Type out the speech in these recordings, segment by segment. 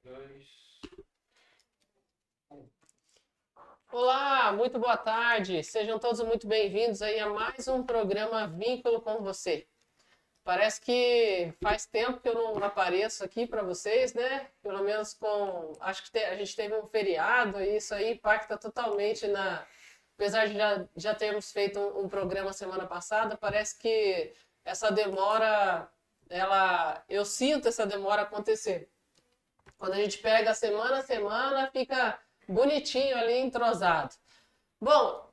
Dois. Olá, muito boa tarde. Sejam todos muito bem-vindos aí a mais um programa Vínculo com você. Parece que faz tempo que eu não apareço aqui para vocês, né? Pelo menos acho que a gente teve um feriado e isso aí impacta totalmente apesar de já termos feito um programa semana passada, parece que essa demora, eu sinto essa demora acontecer. Quando a gente pega semana a semana, fica bonitinho ali, entrosado. Bom,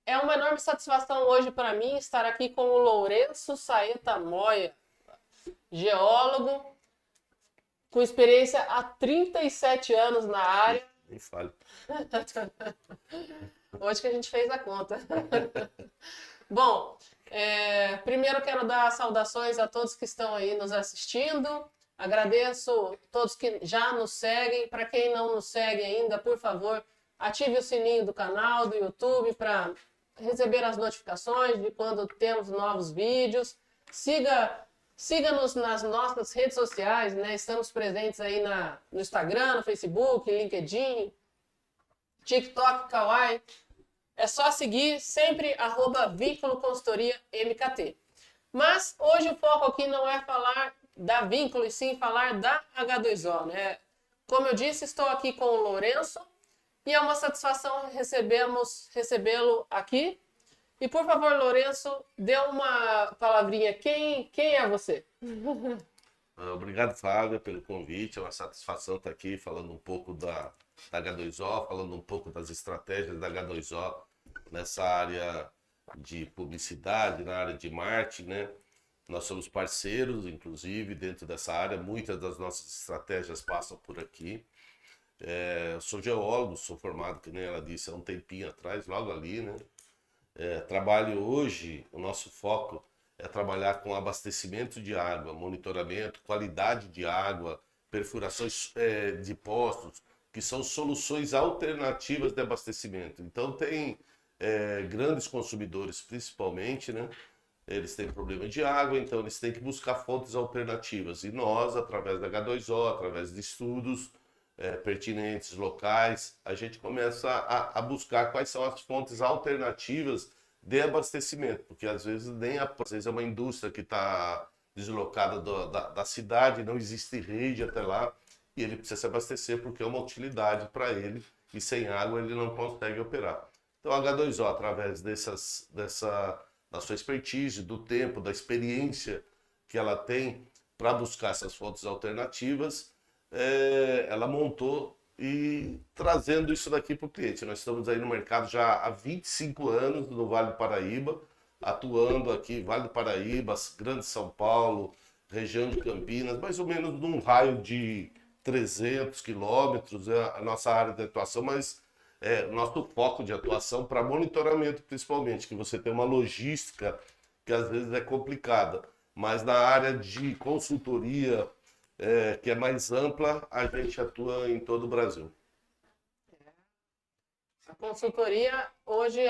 é uma enorme satisfação hoje para mim estar aqui com o Lourenço Saeta Moya, geólogo, com experiência há 37 anos na área. Nem fale. Hoje que a gente fez a conta. Bom, primeiro quero dar saudações a todos que estão aí nos assistindo. Agradeço todos que já nos seguem. Para quem não nos segue ainda, por favor, ative o sininho do canal, do YouTube, para receber as notificações de quando temos novos vídeos. Siga-nos nas nossas redes sociais, né? Estamos presentes aí no Instagram, no Facebook, LinkedIn, TikTok, Kawaii. É só seguir sempre @Vínculo Consultoria MKT. Mas hoje o foco aqui não é falar da Vínculo, e sim falar da H2O, né? Como eu disse, estou aqui com o Lourenço e é uma satisfação recebê-lo aqui. E por favor, Lourenço, dê uma palavrinha. Quem é você? Obrigado, Flávia, pelo convite. É uma satisfação estar aqui falando um pouco da H2O, falando um pouco das estratégias da H2O nessa área de publicidade, na área de marketing, né? Nós somos parceiros, inclusive, dentro dessa área. Muitas das nossas estratégias passam por aqui. Eu sou geólogo, sou formado, que nem ela disse, há um tempinho atrás, logo ali, né? Trabalho hoje, o nosso foco é trabalhar com abastecimento de água, monitoramento, qualidade de água, perfurações de poços, que são soluções alternativas de abastecimento. Então tem grandes consumidores, principalmente, né? Eles têm problema de água, então eles têm que buscar fontes alternativas. E nós, através da H2O, através de estudos pertinentes, locais, a gente começa a buscar quais são as fontes alternativas de abastecimento, porque às vezes às vezes é uma indústria que está deslocada da cidade, não existe rede até lá, e ele precisa se abastecer porque é uma utilidade para ele, e sem água ele não consegue operar. Então a H2O, através da sua expertise, do tempo, da experiência que ela tem para buscar essas fontes alternativas, ela montou e trazendo isso daqui para o cliente. Nós estamos aí no mercado já há 25 anos no Vale do Paraíba, atuando aqui, Vale do Paraíba, Grande São Paulo, região de Campinas, mais ou menos num raio de 300 quilômetros, é a nossa área de atuação, mas nosso foco de atuação para monitoramento principalmente, que você tem uma logística que às vezes é complicada, mas na área de consultoria, que é mais ampla, a gente atua em todo o Brasil. A consultoria, hoje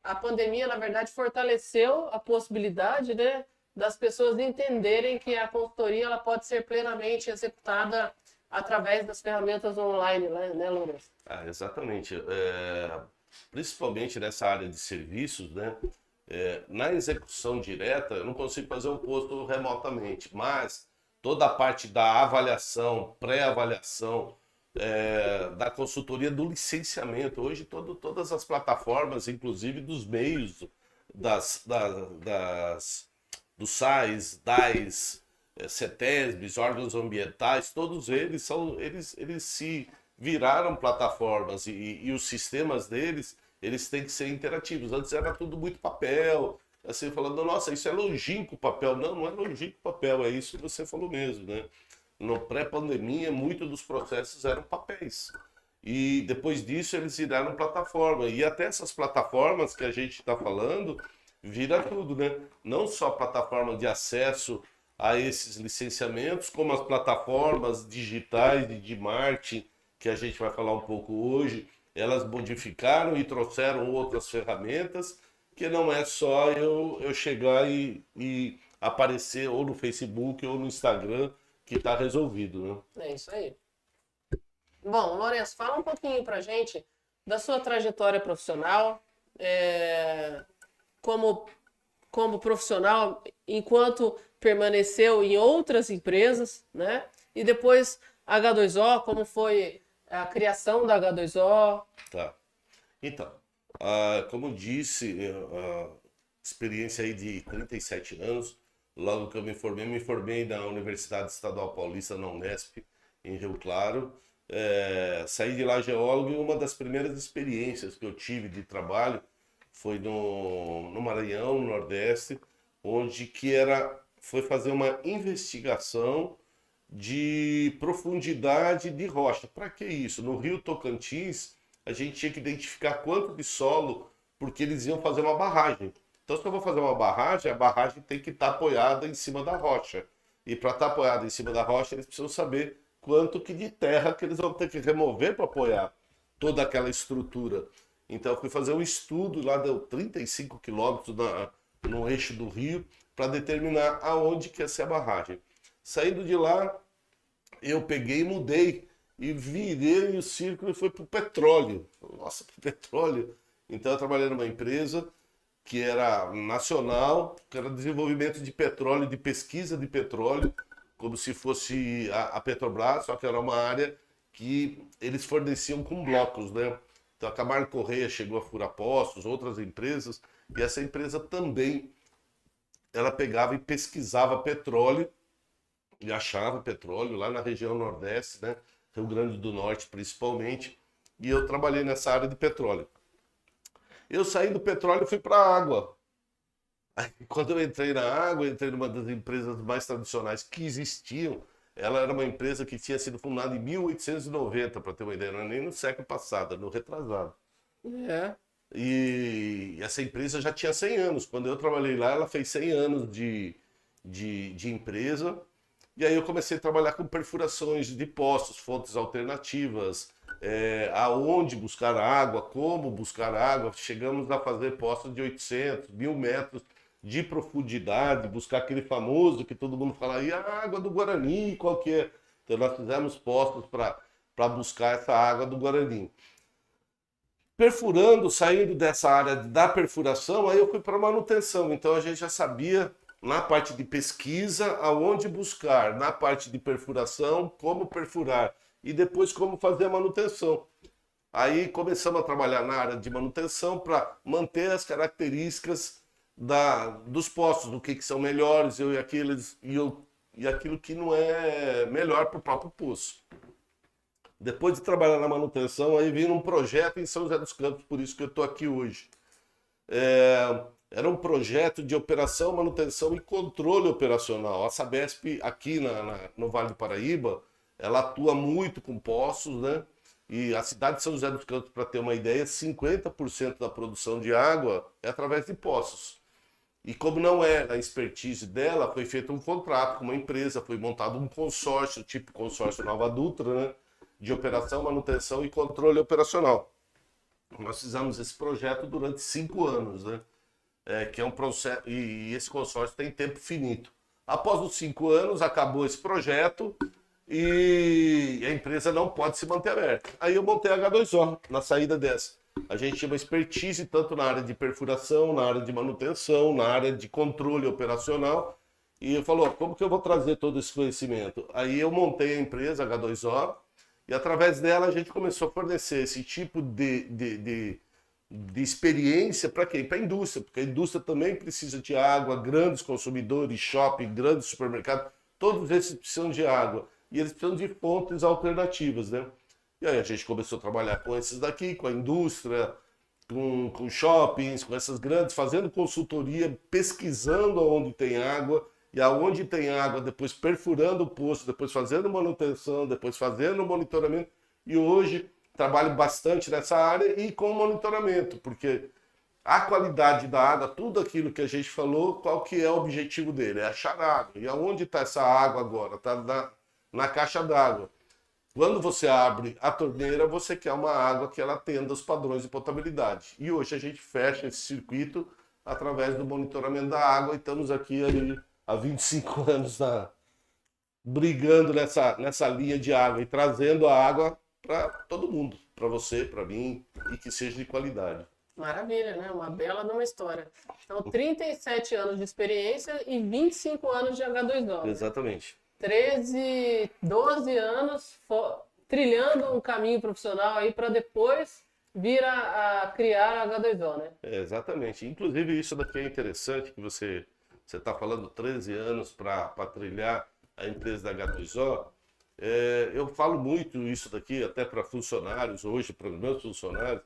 a pandemia, na verdade, fortaleceu a possibilidade, né, das pessoas entenderem que a consultoria ela pode ser plenamente executada através das ferramentas online, né, Lourenço? Exatamente. Principalmente nessa área de serviços, né? Na execução direta, eu não consigo fazer um posto remotamente, mas toda a parte da avaliação, pré-avaliação, da consultoria do licenciamento, hoje todas as plataformas, inclusive dos meios, dos SAIs, DAIs, CETESBs, órgãos ambientais, todos eles se viraram plataformas e os sistemas deles, eles têm que ser interativos. Antes era tudo muito papel, assim, falando, nossa, isso é longínquo papel. Não, não é longínquo papel, é isso que você falou mesmo, né? No pré-pandemia, muitos dos processos eram papéis. E depois disso eles viraram plataforma. E até essas plataformas que a gente está falando, vira tudo, né? Não só plataforma de acesso a esses licenciamentos, como as plataformas digitais de marketing, que a gente vai falar um pouco hoje, elas modificaram e trouxeram outras ferramentas, que não é só eu chegar e aparecer ou no Facebook ou no Instagram que está resolvido, né? É isso aí. Bom, Lourenço, fala um pouquinho pra gente da sua trajetória profissional, como, como profissional, enquanto permaneceu em outras empresas, né? E depois H2O, como foi a criação da H2O. Tá. Então, como disse, experiência aí de 37 anos, logo que eu me formei na Universidade Estadual Paulista, na Unesp, em Rio Claro. Saí de lá geólogo e uma das primeiras experiências que eu tive de trabalho foi no Maranhão, no Nordeste, onde foi fazer uma investigação de profundidade de rocha. Para que isso? No Rio Tocantins, a gente tinha que identificar quanto de solo, porque eles iam fazer uma barragem. Então, se eu vou fazer uma barragem, a barragem tem que estar apoiada em cima da rocha. E para estar apoiada em cima da rocha, eles precisam saber quanto que de terra que eles vão ter que remover para apoiar toda aquela estrutura. Então, eu fui fazer um estudo, lá deu 35 quilômetros no eixo do rio, para determinar aonde que ia ser a barragem. Saindo de lá, eu peguei e mudei, e virei o círculo e foi para o petróleo. Nossa, para o petróleo. Então, eu trabalhei numa empresa que era nacional, que era desenvolvimento de petróleo, de pesquisa de petróleo, como se fosse a Petrobras, só que era uma área que eles forneciam com blocos, né? Então a Camargo Correia chegou a furar poços, outras empresas, e essa empresa também, ela pegava e pesquisava petróleo, e achava petróleo lá na região Nordeste, né? Rio Grande do Norte principalmente, e eu trabalhei nessa área de petróleo. Eu saí do petróleo e fui para a água. Aí, quando eu entrei na água, eu entrei numa das empresas mais tradicionais que existiam. Ela era uma empresa que tinha sido fundada em 1890, para ter uma ideia, não é nem no século passado, no retrasado. É. E essa empresa já tinha 100 anos. Quando eu trabalhei lá, ela fez 100 anos de empresa. E aí eu comecei a trabalhar com perfurações de poços, fontes alternativas, aonde buscar água, como buscar água. Chegamos a fazer poços de 800, 1000 metros de profundidade, buscar aquele famoso que todo mundo fala, e a água do Guarani, qual que é? Então nós fizemos poços para buscar essa água do Guarani. Perfurando, saindo dessa área da perfuração, aí eu fui para manutenção. Então a gente já sabia, na parte de pesquisa, aonde buscar, na parte de perfuração, como perfurar, e depois como fazer a manutenção. Aí começamos a trabalhar na área de manutenção para manter as características dos poços, do que são melhores e aquilo que não é melhor para o próprio poço. Depois de trabalhar na manutenção, aí vim num projeto em São José dos Campos, por isso que eu estou aqui hoje. Era um projeto de operação, manutenção e controle operacional. A Sabesp, aqui no Vale do Paraíba, ela atua muito com poços, né? E a cidade de São José dos Campos, para ter uma ideia, 50% da produção de água é através de poços. E como não é a expertise dela, foi feito um contrato com uma empresa, foi montado um consórcio, tipo consórcio Nova Dutra, né? De operação, manutenção e controle operacional. Nós fizemos esse projeto durante 5 anos, né? Que é um processo, e esse consórcio tem tempo finito. Após os 5 anos, acabou esse projeto e a empresa não pode se manter aberta. Aí eu montei a H2O na saída dessa. A gente tinha uma expertise tanto na área de perfuração, na área de manutenção, na área de controle operacional. E eu falei, como que eu vou trazer todo esse conhecimento? Aí eu montei a empresa H2O e através dela a gente começou a fornecer esse tipo de experiência para quem? Para a indústria, porque a indústria também precisa de água, grandes consumidores, shopping, grandes supermercados, todos esses precisam de água. E eles precisam de fontes alternativas, né? E aí a gente começou a trabalhar com esses daqui, com a indústria, com shoppings, com essas grandes, fazendo consultoria, pesquisando onde tem água, e aonde tem água, depois perfurando o poço, depois fazendo manutenção, depois fazendo monitoramento. E hoje trabalho bastante nessa área e com monitoramento, porque a qualidade da água, tudo aquilo que a gente falou, qual que é o objetivo dele? É achar água. E aonde está essa água agora? Está na caixa d'água. Quando você abre a torneira, você quer uma água que ela atenda os padrões de potabilidade. E hoje a gente fecha esse circuito através do monitoramento da água e estamos aqui há 25 anos brigando nessa linha de água e trazendo a água para todo mundo, para você, para mim, e que seja de qualidade. Maravilha, né? Uma bela de uma história. Então, 37 anos de experiência e 25 anos de H2O. Exatamente. 13, 12 anos trilhando um caminho profissional aí para depois vir a criar a H2O, né? Exatamente. Inclusive, isso daqui é interessante, que você está falando 13 anos para trilhar a empresa da H2O. Eu falo muito isso daqui até para funcionários, hoje, para os meus funcionários,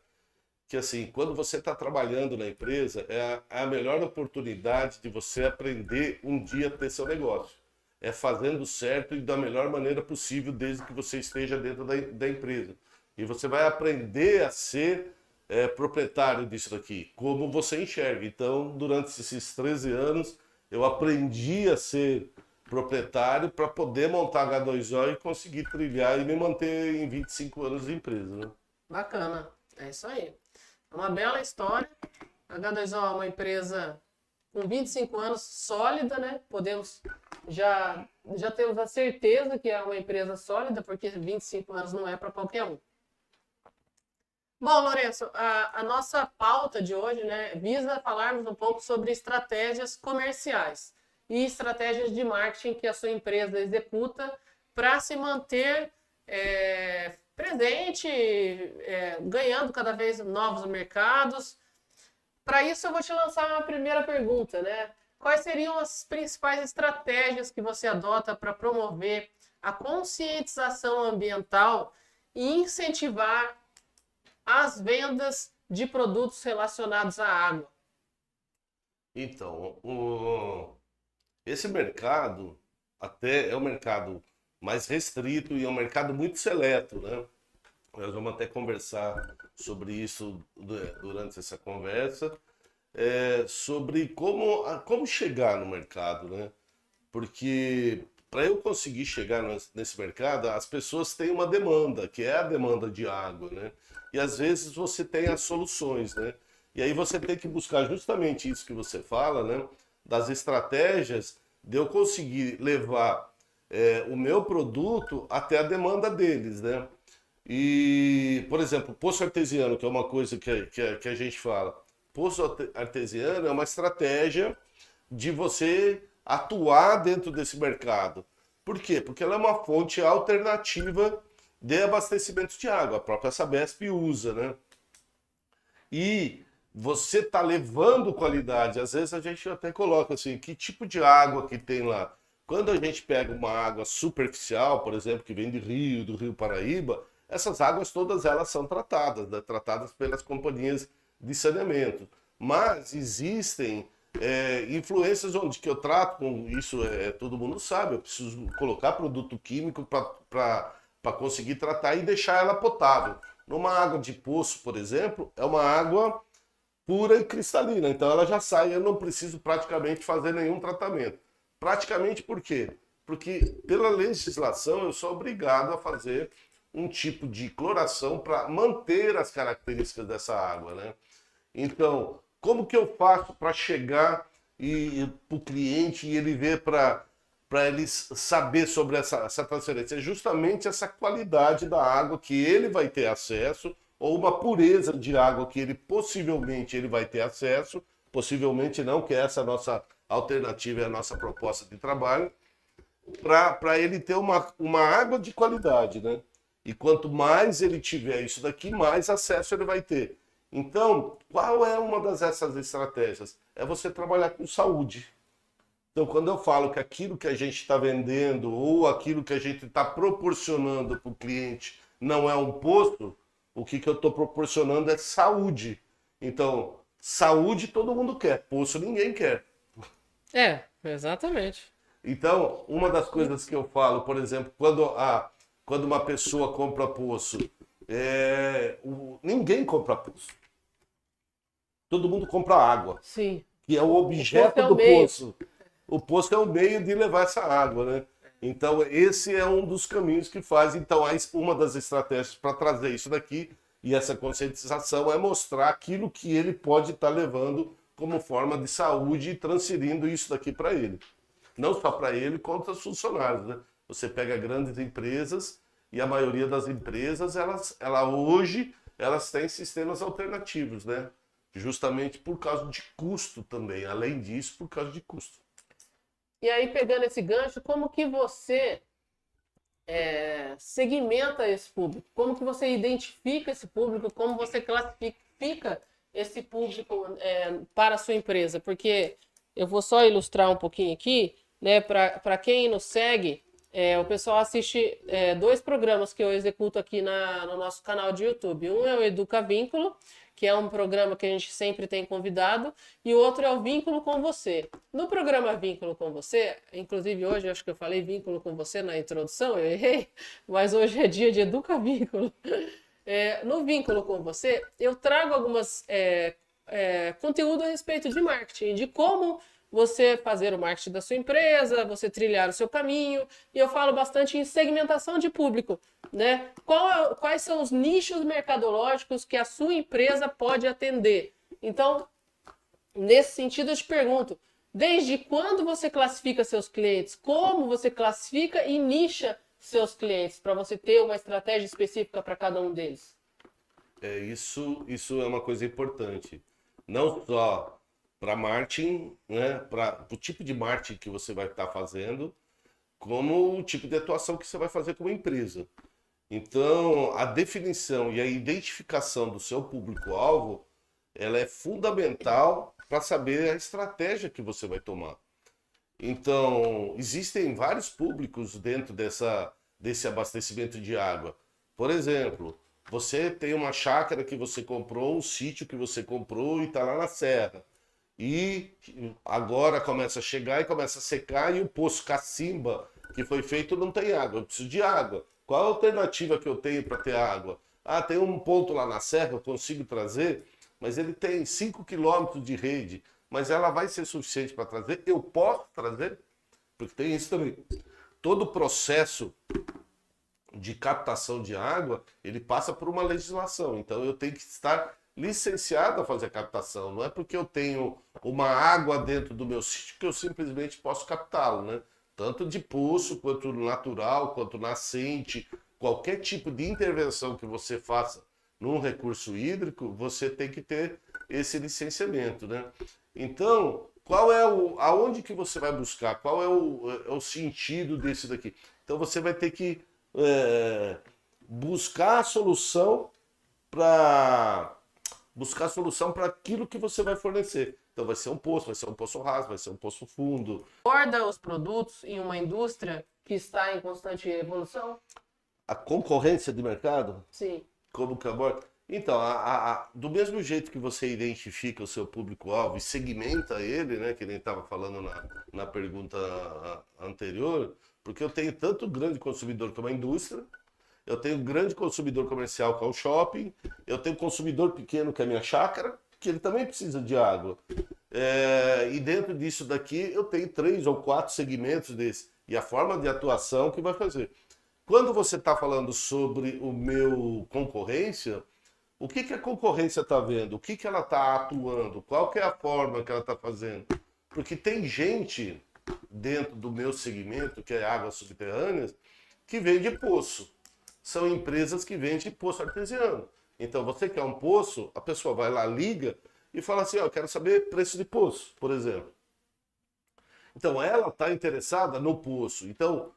que assim, quando você está trabalhando na empresa, é a melhor oportunidade de você aprender um dia a ter seu negócio. É fazendo certo e da melhor maneira possível, desde que você esteja dentro da empresa. E você vai aprender a ser proprietário disso daqui, como você enxerga. Então, durante esses 13 anos, eu aprendi a ser proprietário para poder montar H2O e conseguir trilhar e me manter em 25 anos de empresa. Né? Bacana, é isso aí. É uma bela história. A H2O é uma empresa com 25 anos sólida, né? Já temos a certeza que é uma empresa sólida, porque 25 anos não é para qualquer um. Bom, Lourenço, a nossa pauta de hoje, né, visa falarmos um pouco sobre estratégias comerciais e estratégias de marketing que a sua empresa executa para se manter presente, ganhando cada vez novos mercados. Para isso, eu vou te lançar uma primeira pergunta, né? Quais seriam as principais estratégias que você adota para promover a conscientização ambiental e incentivar as vendas de produtos relacionados à água? Então, esse mercado até é um mercado mais restrito e é um mercado muito seleto, né? Nós vamos até conversar sobre isso durante essa conversa, sobre como chegar no mercado, né? Porque para eu conseguir chegar nesse mercado, as pessoas têm uma demanda, que é a demanda de água, né? E às vezes você tem as soluções, né? E aí você tem que buscar justamente isso que você fala, né? Das estratégias de eu conseguir levar o meu produto até a demanda deles, né? E, por exemplo, poço artesiano, que é uma coisa que a gente fala. Poço artesiano é uma estratégia de você atuar dentro desse mercado. Por quê? Porque ela é uma fonte alternativa de abastecimento de água. A própria Sabesp usa, né? E você está levando qualidade. Às vezes a gente até coloca assim, que tipo de água que tem lá. Quando a gente pega uma água superficial, por exemplo, que vem do Rio Paraíba, essas águas todas elas são tratadas, né? Tratadas pelas companhias de saneamento. Mas existem influências onde que eu trato com isso, todo mundo sabe, eu preciso colocar produto químico para conseguir tratar e deixar ela potável. Numa água de poço, por exemplo, é uma água pura e cristalina, então ela já sai, eu não preciso praticamente fazer nenhum tratamento. Praticamente por quê? Porque pela legislação eu sou obrigado a fazer um tipo de cloração para manter as características dessa água, né? Então, como que eu faço para chegar para o cliente e ele ver para ele saber sobre essa transferência? É justamente essa qualidade da água que ele vai ter acesso, ou uma pureza de água que ele possivelmente ele vai ter acesso, possivelmente não, que essa é a nossa alternativa, é a nossa proposta de trabalho, para ele ter uma água de qualidade, né? E quanto mais ele tiver isso daqui, mais acesso ele vai ter. Então, qual é uma dessas estratégias? É você trabalhar com saúde. Então, quando eu falo que aquilo que a gente está vendendo ou aquilo que a gente está proporcionando para o cliente não é um poço, o que eu estou proporcionando é saúde. Então, saúde todo mundo quer, poço ninguém quer. Exatamente. Então, uma das coisas que eu falo, por exemplo, quando uma pessoa compra poço, ninguém compra poço. Todo mundo compra água. Sim. Que é o objeto do poço. O poço é o meio de levar essa água, né? Então, esse é um dos caminhos que faz. Então, uma das estratégias para trazer isso daqui e essa conscientização é mostrar aquilo que ele pode estar levando como forma de saúde e transferindo isso daqui para ele. Não só para ele, quanto aos funcionários, né? Você pega grandes empresas e a maioria das empresas, hoje, elas têm sistemas alternativos, né? Justamente por causa de custo também. Além disso, por causa de custo. E aí, pegando esse gancho, como que você segmenta esse público? Como que você identifica esse público? Como você classifica esse público para a sua empresa? Porque eu vou só ilustrar um pouquinho aqui, né? Para quem nos segue, o pessoal assiste 2 programas que eu executo aqui no nosso canal de YouTube. Um é o Educa Vínculo, que é um programa que a gente sempre tem convidado, e o outro é o Vínculo com Você. No programa Vínculo com Você, inclusive hoje eu acho que eu falei Vínculo com Você na introdução, eu errei, mas hoje é dia de Educa Vínculo. No Vínculo com Você, eu trago algumas conteúdo a respeito de marketing, de como você fazer o marketing da sua empresa, você trilhar o seu caminho, e eu falo bastante em segmentação de público, né? Quais são os nichos mercadológicos que a sua empresa pode atender? Então, nesse sentido, eu te pergunto, desde quando você classifica seus clientes? Como você classifica e nicha seus clientes para você ter uma estratégia específica para cada um deles? Isso é uma coisa importante. Não só para marketing, né, para o tipo de marketing que você vai estar fazendo, como o tipo de atuação que você vai fazer como empresa. Então, a definição e a identificação do seu público-alvo, ela é fundamental para saber a estratégia que você vai tomar. Então, existem vários públicos dentro desse abastecimento de água. Por exemplo, você tem uma chácara que você comprou, um sítio que você comprou e está lá na serra. E agora começa a chegar e começa a secar e o poço cacimba que foi feito não tem água. Eu preciso de água. Qual a alternativa que eu tenho para ter água? Ah, tem um ponto lá na serra, eu consigo trazer, mas ele tem 5 quilômetros de rede. Mas ela vai ser suficiente para trazer? Eu posso trazer? Porque tem isso também. Todo o processo de captação de água, ele passa por uma legislação. Então eu tenho que estar licenciado a fazer a captação. Não é porque eu tenho uma água dentro do meu sítio que eu simplesmente posso captá-lo, né? Tanto de poço, quanto natural, quanto nascente, qualquer tipo de intervenção que você faça num recurso hídrico, você tem que ter esse licenciamento, né? Então, aonde que você vai buscar? Qual é o sentido desse daqui? Então você vai ter que buscar a solução para aquilo que você vai fornecer. Então vai ser um poço raso, vai ser um poço fundo. Aborda os produtos em uma indústria que está em constante evolução? A concorrência de mercado? Sim. Como que aborda? Então, do mesmo jeito que você identifica o seu público-alvo e segmenta ele, né, que nem estava falando na pergunta anterior, porque eu tenho tanto grande consumidor como a indústria, eu tenho grande consumidor comercial que é o shopping, eu tenho consumidor pequeno que é a minha chácara, que ele também precisa de água. E dentro disso daqui eu tenho 3 ou 4 segmentos desse. E a forma de atuação que vai fazer. Quando você está falando sobre o meu concorrência, o que a concorrência está vendo? O que ela está atuando? Qual que é a forma que ela está fazendo? Porque tem gente dentro do meu segmento, que é águas subterrâneas, que vende poço. São empresas que vendem poço artesiano. Então, você quer um poço, a pessoa vai lá, liga e fala assim, ó, eu quero saber preço de poço, por exemplo. Então, ela está interessada no poço. Então,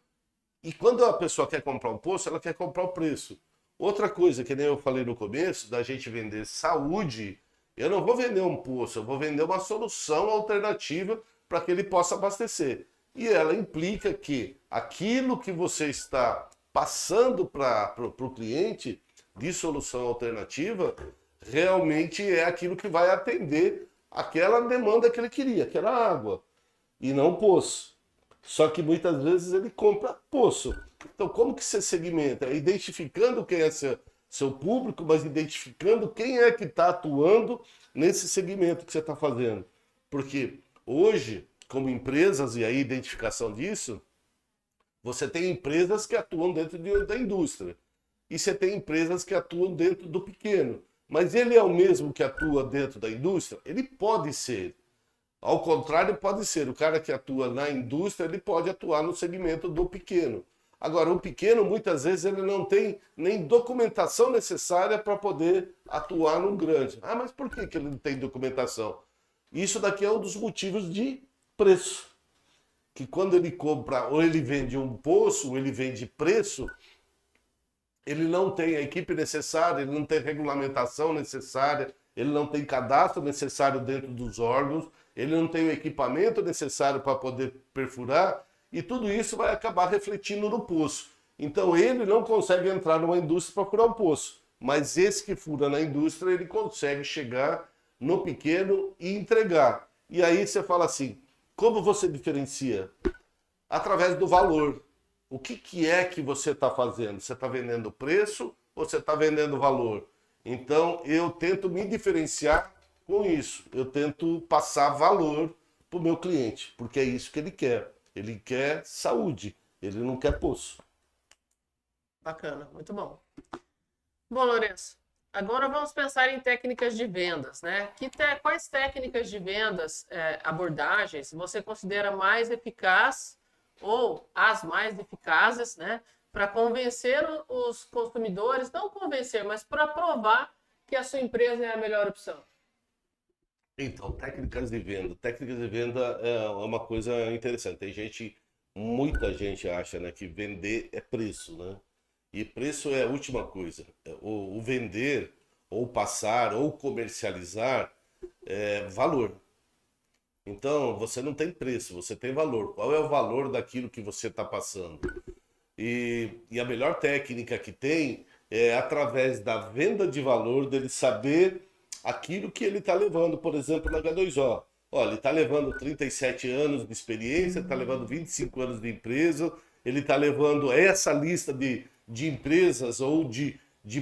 e quando a pessoa quer comprar um poço, ela quer comprar o preço. Outra coisa, que nem eu falei no começo, da gente vender saúde, eu não vou vender um poço, eu vou vender uma solução alternativa para que ele possa abastecer. E ela implica que aquilo que você está passando para o cliente de solução alternativa, realmente é aquilo que vai atender aquela demanda que ele queria, que era água, e não poço. Só que muitas vezes ele compra poço. Então, como que você segmenta? É identificando quem é seu público, mas identificando quem é que está atuando nesse segmento que você está fazendo. Porque hoje, como empresas, e a identificação disso, você tem empresas que atuam dentro da indústria. E você tem empresas que atuam dentro do pequeno. Mas ele é o mesmo que atua dentro da indústria? Ele pode ser. Ao contrário, pode ser. O cara que atua na indústria, ele pode atuar no segmento do pequeno. Agora, o pequeno, muitas vezes, ele não tem nem documentação necessária para poder atuar num grande. Ah, mas por que ele não tem documentação? Isso daqui é um dos motivos de preço. Que quando ele compra, ou ele vende um poço, ou ele vende preço, ele não tem a equipe necessária, ele não tem regulamentação necessária, ele não tem cadastro necessário dentro dos órgãos, ele não tem o equipamento necessário para poder perfurar, e tudo isso vai acabar refletindo no poço. Então ele não consegue entrar numa indústria para furar um poço, mas esse que fura na indústria, ele consegue chegar no pequeno e entregar. E aí você fala assim, como você diferencia? Através do valor. O que é que você está fazendo? Você está vendendo preço ou você está vendendo valor? Então, eu tento me diferenciar com isso. Eu tento passar valor para o meu cliente, porque é isso que ele quer. Ele quer saúde, ele não quer poço. Bacana, muito bom. Bom, Lourenço, agora vamos pensar em técnicas de vendas, né? Quais técnicas de vendas, abordagens, você considera mais eficaz ou as mais eficazes, né, para convencer os consumidores, não convencer, mas para provar que a sua empresa é a melhor opção? Então, técnicas de venda. Técnicas de venda é uma coisa interessante. Tem gente, muita gente acha, né, que vender é preço, né? E preço é a última coisa. O vender, ou passar, ou comercializar é valor. Então, você não tem preço, você tem valor. Qual é o valor daquilo que você está passando? E a melhor técnica que tem é através da venda de valor, dele saber aquilo que ele está levando, por exemplo, na H2O. Olha, ele está levando 37 anos de experiência, está levando 25 anos de empresa, ele está levando essa lista de empresas ou de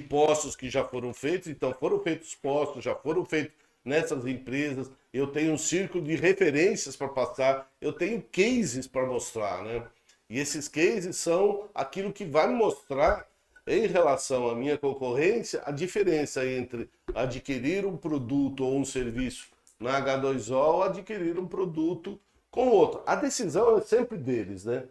postos que já foram feitos. Então, foram feitos postos, já foram feitos nessas empresas. Eu tenho um círculo de referências para passar, eu tenho cases para mostrar, né? E esses cases são aquilo que vai mostrar, em relação à minha concorrência, a diferença entre adquirir um produto ou um serviço na H2O ou adquirir um produto com outro. A decisão é sempre deles, né?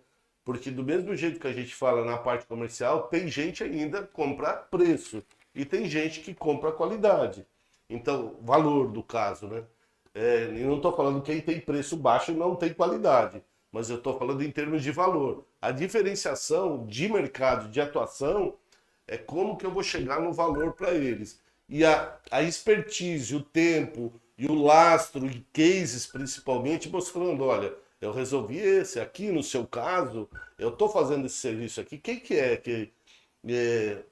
Porque do mesmo jeito que a gente fala na parte comercial, tem gente ainda que compra preço e tem gente que compra qualidade. Então, valor do caso, né? Eu não estou falando que quem tem preço baixo não tem qualidade, mas eu estou falando em termos de valor. A diferenciação de mercado, de atuação, é como que eu vou chegar no valor para eles. E a expertise, o tempo e o lastro, e cases principalmente, mostrando, olha, eu resolvi esse aqui, no seu caso, eu estou fazendo esse serviço aqui, quem que é que...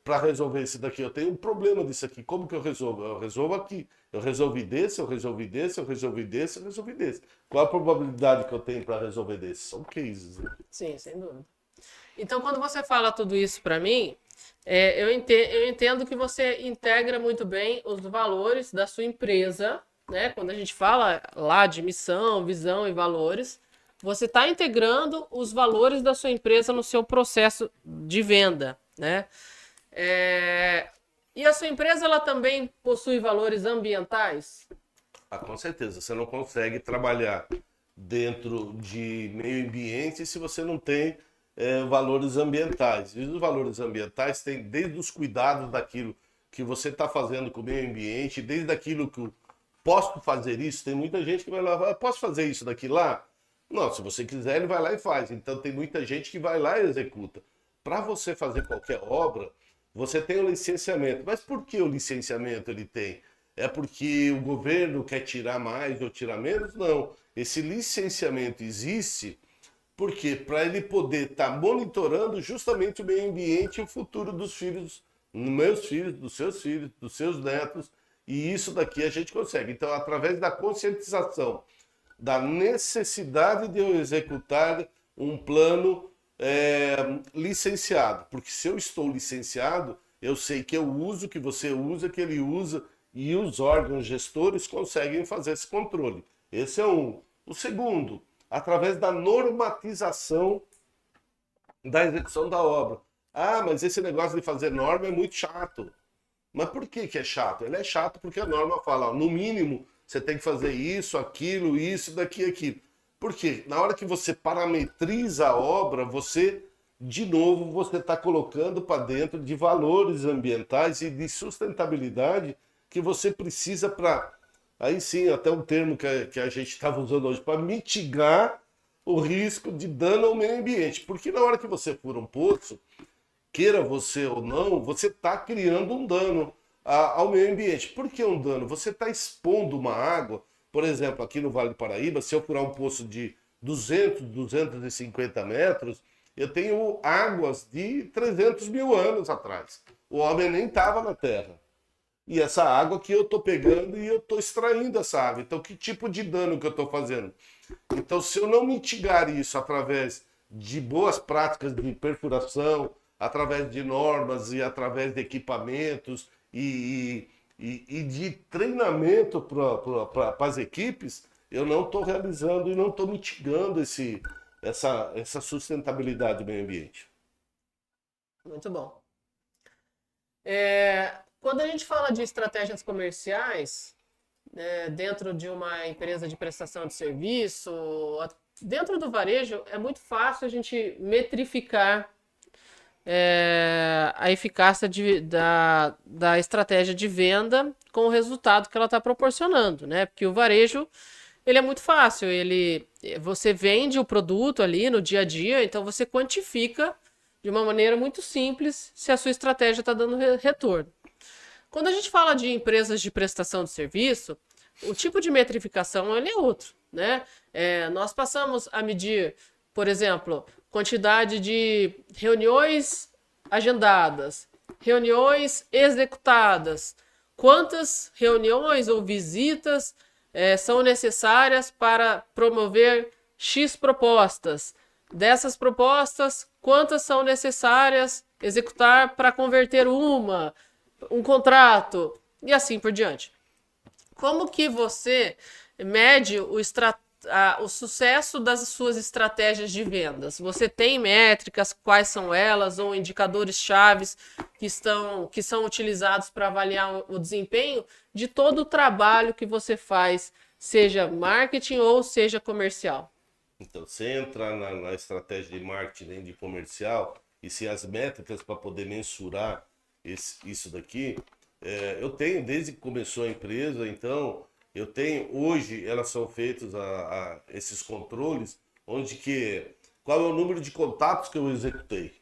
para resolver esse daqui, eu tenho um problema disso aqui, como que eu resolvo? Eu resolvo aqui, eu resolvi desse, eu resolvi desse, eu resolvi desse, eu resolvi desse. Qual a probabilidade que eu tenho para resolver desse? São cases, né? Sim, sem dúvida. Então, quando você fala tudo isso para mim, eu entendo que você integra muito bem os valores da sua empresa, né? Quando a gente fala lá de missão, visão e valores, você está integrando os valores da sua empresa no seu processo de venda, né? E a sua empresa, ela também possui valores ambientais? Ah, com certeza, você não consegue trabalhar dentro de meio ambiente se você não tem valores ambientais. E os valores ambientais têm desde os cuidados daquilo que você está fazendo com o meio ambiente, desde aquilo que eu posso fazer isso. Tem muita gente que vai lá, posso fazer isso daqui lá? Não, se você quiser, ele vai lá e faz. Então tem muita gente que vai lá e executa. Para você fazer qualquer obra, você tem o licenciamento. Mas por que o licenciamento ele tem? É porque o governo quer tirar mais ou tirar menos? Não. Esse licenciamento existe porque para ele poder estar monitorando justamente o meio ambiente e o futuro dos filhos, meus filhos, dos seus netos. E isso daqui a gente consegue. Então, através da conscientização da necessidade de eu executar um plano licenciado. Porque se eu estou licenciado, eu sei que eu uso, que você usa, que ele usa, e os órgãos gestores conseguem fazer esse controle. Esse é um. O segundo, através da normatização da execução da obra. Ah, mas esse negócio de fazer norma é muito chato. Mas por que é chato? Ele é chato porque a norma fala, ó, no mínimo, você tem que fazer isso, aquilo, isso, daqui, aquilo. Por quê? Na hora que você parametriza a obra, você de novo, você está colocando para dentro de valores ambientais e de sustentabilidade que você precisa para, aí sim, até um termo que a gente estava usando hoje, para mitigar o risco de dano ao meio ambiente. Porque na hora que você fura um poço, queira você ou não, você está criando um dano ao meio ambiente. Por que um dano? Você está expondo uma água, por exemplo, aqui no Vale do Paraíba, se eu furar um poço de 200, 250 metros, eu tenho águas de 300 mil anos atrás. O homem nem estava na Terra. E essa água que eu estou pegando e eu estou extraindo essa água. Então, que tipo de dano que eu estou fazendo? Então, se eu não mitigar isso através de boas práticas de perfuração, através de normas e através de equipamentos e de treinamento para as equipes, eu não estou realizando e não estou mitigando essa sustentabilidade do meio ambiente. Muito bom. Quando a gente fala de estratégias comerciais, dentro de uma empresa de prestação de serviço, dentro do varejo, é muito fácil a gente metrificar a eficácia da estratégia de venda com o resultado que ela está proporcionando, né? Porque o varejo, ele é muito fácil, você vende o produto ali no dia a dia, então você quantifica de uma maneira muito simples se a sua estratégia está dando retorno. Quando a gente fala de empresas de prestação de serviço, o tipo de metrificação ele é outro, né? Nós passamos a medir, por exemplo, quantidade de reuniões agendadas, reuniões executadas, quantas reuniões ou visitas são necessárias para promover X propostas. Dessas propostas, quantas são necessárias executar para converter um contrato e assim por diante. Como que você mede o sucesso das suas estratégias de vendas? Você tem métricas, quais são elas, ou indicadores chaves que são utilizados para avaliar o desempenho de todo o trabalho que você faz, seja marketing ou seja comercial? Então, você entra na estratégia de marketing, de comercial, e se as métricas para poder mensurar isso daqui, eu tenho desde que começou a empresa, então eu tenho, hoje elas são feitas esses controles, qual é o número de contatos que eu executei,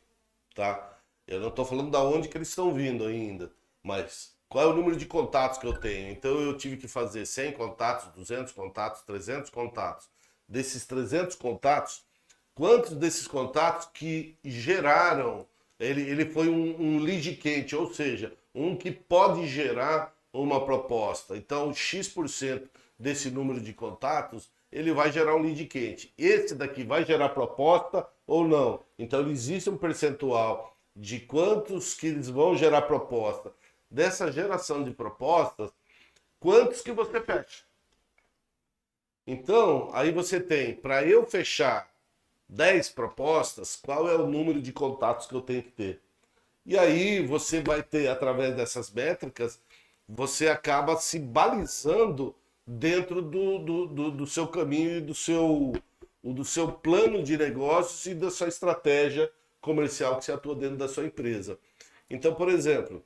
tá? Eu não estou falando da onde que eles estão vindo ainda, mas qual é o número de contatos que eu tenho? Então eu tive que fazer 100 contatos, 200 contatos, 300 contatos. Desses 300 contatos, quantos desses contatos que geraram, ele foi um lead quente, ou seja, um que pode gerar uma proposta. Então, X% desse número de contatos, ele vai gerar um lead quente. Esse daqui vai gerar proposta ou não? Então, existe um percentual de quantos que eles vão gerar proposta. Dessa geração de propostas, quantos que você fecha? Então, aí você tem, para eu fechar 10 propostas, qual é o número de contatos que eu tenho que ter? E aí você vai ter, através dessas métricas, você acaba se balizando dentro do seu caminho e do seu plano de negócios e da sua estratégia comercial que você atua dentro da sua empresa. Então, por exemplo,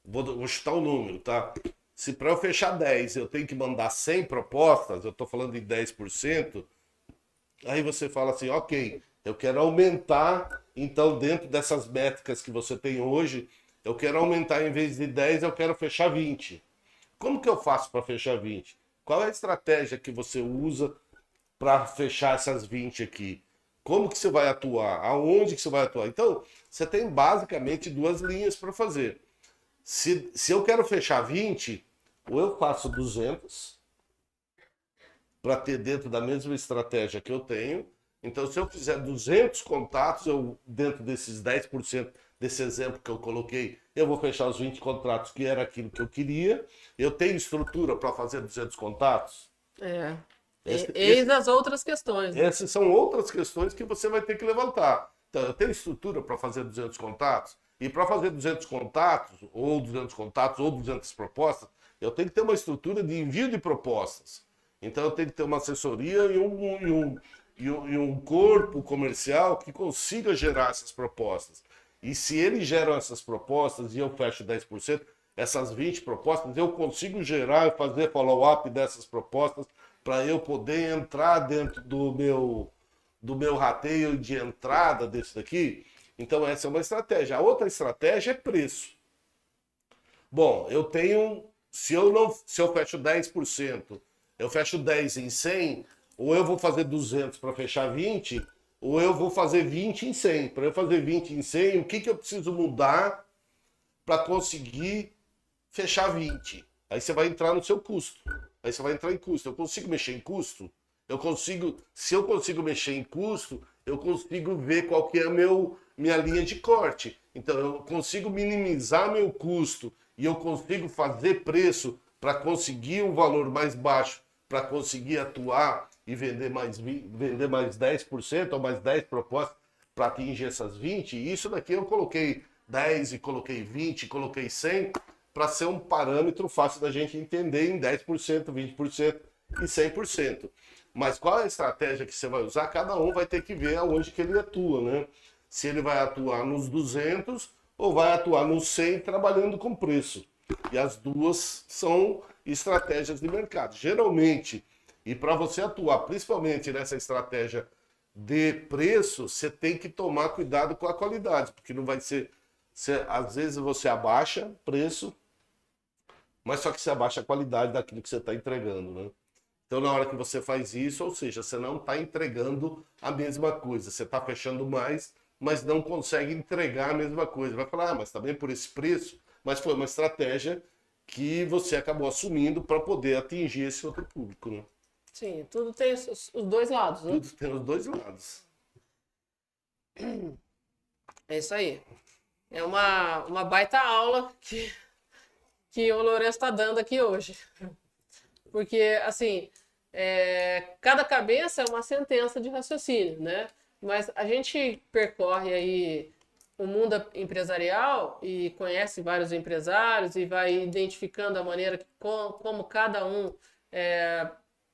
vou chutar um número, tá? Se para eu fechar 10 eu tenho que mandar 100 propostas, eu estou falando em 10%, aí você fala assim, ok, eu quero aumentar, então dentro dessas métricas que você tem hoje, eu quero aumentar, em vez de 10, eu quero fechar 20. Como que eu faço para fechar 20? Qual é a estratégia que você usa para fechar essas 20 aqui? Como que você vai atuar? Aonde que você vai atuar? Então, você tem basicamente duas linhas para fazer. Se eu quero fechar 20, ou eu faço 200 para ter dentro da mesma estratégia que eu tenho. Então, se eu fizer 200 contatos, dentro desses 10% desse exemplo que eu coloquei, eu vou fechar os 20 contratos, que era aquilo que eu queria. Eu tenho estrutura para fazer 200 contatos? Eis as outras questões. Essas são outras questões que você vai ter que levantar. Então, eu tenho estrutura para fazer 200 contatos? E para fazer 200 contatos, ou 200 propostas, eu tenho que ter uma estrutura de envio de propostas. Então eu tenho que ter uma assessoria e um corpo comercial que consiga gerar essas propostas. E se eles geram essas propostas e eu fecho 10%, essas 20 propostas, eu consigo gerar e fazer follow-up dessas propostas para eu poder entrar dentro do meu rateio de entrada desse daqui. Então essa é uma estratégia. A outra estratégia é preço. Bom, eu tenho, se eu fecho 10%, eu fecho 10 em 100, ou eu vou fazer 200 para fechar 20, ou eu vou fazer 20 em 100. Para eu fazer 20 em 100, o que eu preciso mudar para conseguir fechar 20? Aí você vai entrar no seu custo. Aí você vai entrar em custo. Eu consigo mexer em custo? Se eu consigo mexer em custo, eu consigo ver qual que é minha linha de corte. Então eu consigo minimizar meu custo e eu consigo fazer preço para conseguir um valor mais baixo, para conseguir atuar e vender mais 10% ou mais 10 propostas para atingir essas 20. E isso daqui eu coloquei 10 e coloquei 20, coloquei 100 para ser um parâmetro fácil da gente entender em 10%, 20% e 100%. Mas qual é a estratégia que você vai usar? Cada um vai ter que ver aonde que ele atua, né? Se ele vai atuar nos 200 ou vai atuar nos 100 trabalhando com preço. E as duas são estratégias de mercado. Geralmente, e para você atuar principalmente nessa estratégia de preço, você tem que tomar cuidado com a qualidade, porque não vai ser... às vezes você abaixa preço, mas só que você abaixa a qualidade daquilo que você está entregando, né? Então, na hora que você faz isso, ou seja, você não está entregando a mesma coisa. Você está fechando mais, mas não consegue entregar a mesma coisa. Vai falar, mas também por esse preço. Mas foi uma estratégia que você acabou assumindo para poder atingir esse outro público, né? Sim, tudo tem os dois lados, né? Tudo tem os dois lados. É isso aí. É uma baita aula que o Lourenço está dando aqui hoje. Porque, assim, cada cabeça é uma sentença de raciocínio, né? Mas a gente percorre aí o mundo empresarial e conhece vários empresários e vai identificando a maneira como cada um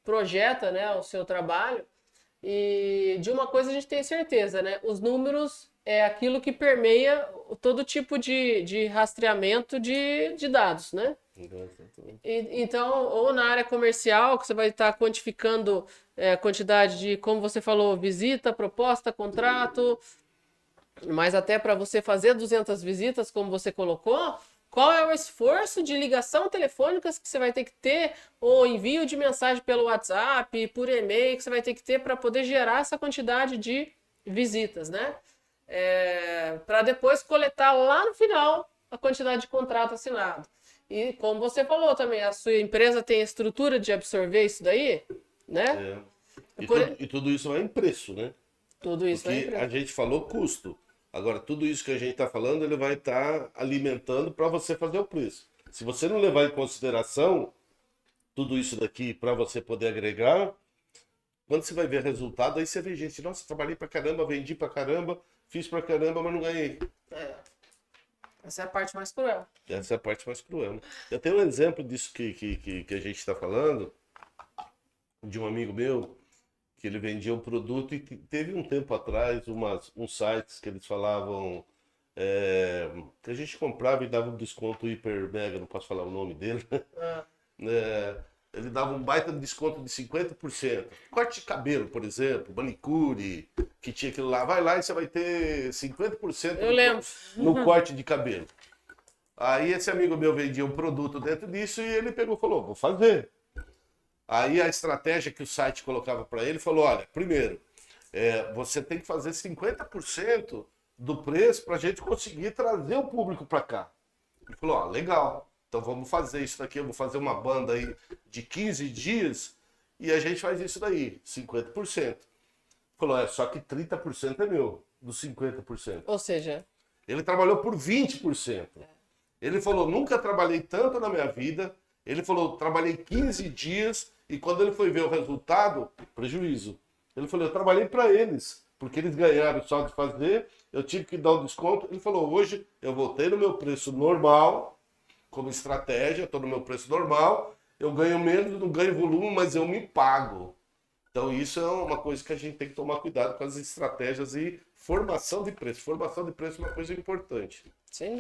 projeta, né, o seu trabalho. E de uma coisa a gente tem certeza, né? Os números é aquilo que permeia todo tipo de rastreamento de dados, né? Então, ou na área comercial, que você vai estar quantificando a quantidade de, como você falou, visita, proposta, contrato, mas até para você fazer 200 visitas, como você colocou, qual é o esforço de ligação telefônicas que você vai ter que ter, ou envio de mensagem pelo WhatsApp, por e-mail, que você vai ter que ter para poder gerar essa quantidade de visitas, né? Para depois coletar lá no final a quantidade de contrato assinado. E como você falou também, a sua empresa tem a estrutura de absorver isso daí, né? E tudo isso vai em preço, né? Tudo isso vai em Porque preço. a gente falou custo. Agora, tudo isso que a gente está falando, ele vai estar alimentando para você fazer o preço. Se você não levar em consideração tudo isso daqui para você poder agregar, quando você vai ver resultado, aí você vê gente, nossa, trabalhei para caramba, vendi para caramba, fiz para caramba, mas não ganhei. Essa é a parte mais cruel. Essa é a parte mais cruel, né? Eu tenho um exemplo disso que a gente está falando, de um amigo meu, que ele vendia um produto e teve um tempo atrás uns sites que eles falavam que a gente comprava e dava um desconto hiper mega, não posso falar o nome dele, ele dava um baita de desconto de 50%. Corte de cabelo, por exemplo, manicure, que tinha aquilo lá. Vai lá e você vai ter 50% Eu lembro. no corte de cabelo. Aí esse amigo meu vendia um produto dentro disso e ele pegou e falou, vou fazer. Aí a estratégia que o site colocava para ele falou, olha, primeiro, você tem que fazer 50% do preço para a gente conseguir trazer o público para cá. Ele falou, ó, legal. Então vamos fazer isso daqui, eu vou fazer uma banda aí de 15 dias e a gente faz isso daí, 50%. Falou, só que 30% é meu, dos 50%. Ou seja... Ele trabalhou por 20%. Ele falou, nunca trabalhei tanto na minha vida. Ele falou, trabalhei 15 dias e quando ele foi ver o resultado, prejuízo. Ele falou, eu trabalhei para eles, porque eles ganharam só de fazer, eu tive que dar um desconto. Ele falou, hoje eu voltei no meu preço normal, como estratégia, estou no meu preço normal, eu ganho menos, não ganho volume, mas eu me pago. Então, isso é uma coisa que a gente tem que tomar cuidado com as estratégias e formação de preço. Formação de preço é uma coisa importante. Sem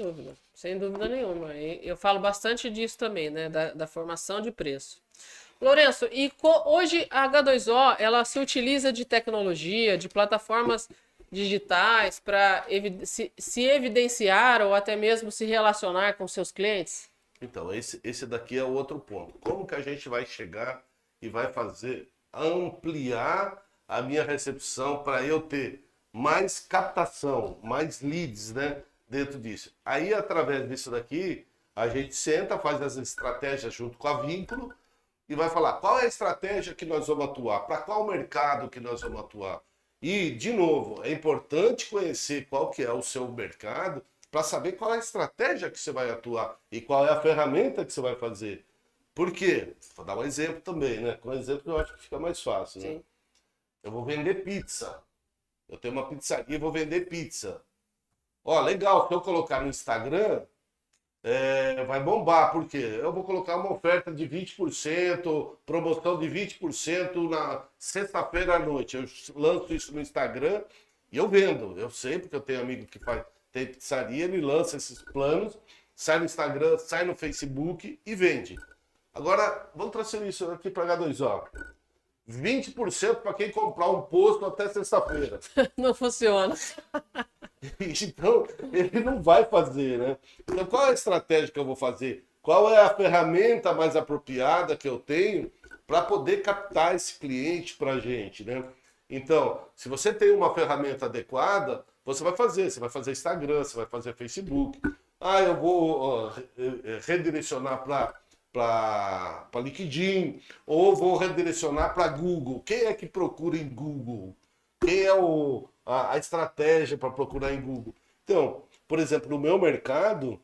dúvida nenhuma. E eu falo bastante disso também, né? Da formação de preço. Lourenço, hoje a H2O ela se utiliza de tecnologia, de plataformas digitais para se evidenciar ou até mesmo se relacionar com seus clientes? Então, esse daqui é o outro ponto. Como que a gente vai chegar e vai fazer ampliar a minha recepção para eu ter mais captação, mais leads, né, dentro disso? Aí, através disso daqui, a gente senta, faz as estratégias junto com a Vínculo e vai falar qual é a estratégia que nós vamos atuar, para qual mercado que nós vamos atuar. E, de novo, é importante conhecer qual que é o seu mercado para saber qual é a estratégia que você vai atuar e qual é a ferramenta que você vai fazer. Por quê? Vou dar um exemplo também, né? Com um exemplo eu acho que fica mais fácil, né? Sim. Eu vou vender pizza. Eu tenho uma pizzaria e vou vender pizza. Ó, legal, se eu colocar no Instagram, vai bombar, por quê? Eu vou colocar uma oferta de 20%, promoção de 20% na sexta-feira à noite. Eu lanço isso no Instagram e eu vendo. Eu sei, porque eu tenho amigo que tem pizzaria, ele lança esses planos, sai no Instagram, sai no Facebook e vende. Agora, vamos transferir isso aqui para H2O. 20% para quem comprar um posto até sexta-feira. Não funciona. Então, ele não vai fazer, né? Então, qual é a estratégia que eu vou fazer? Qual é a ferramenta mais apropriada que eu tenho para poder captar esse cliente para a gente, né? Então, se você tem uma ferramenta adequada, você vai fazer Instagram, você vai fazer Facebook. Ah, eu vou redirecionar para LinkedIn, ou vou redirecionar para Google. Quem é que procura em Google? Quem é a estratégia para procurar em Google? Então, por exemplo, no meu mercado,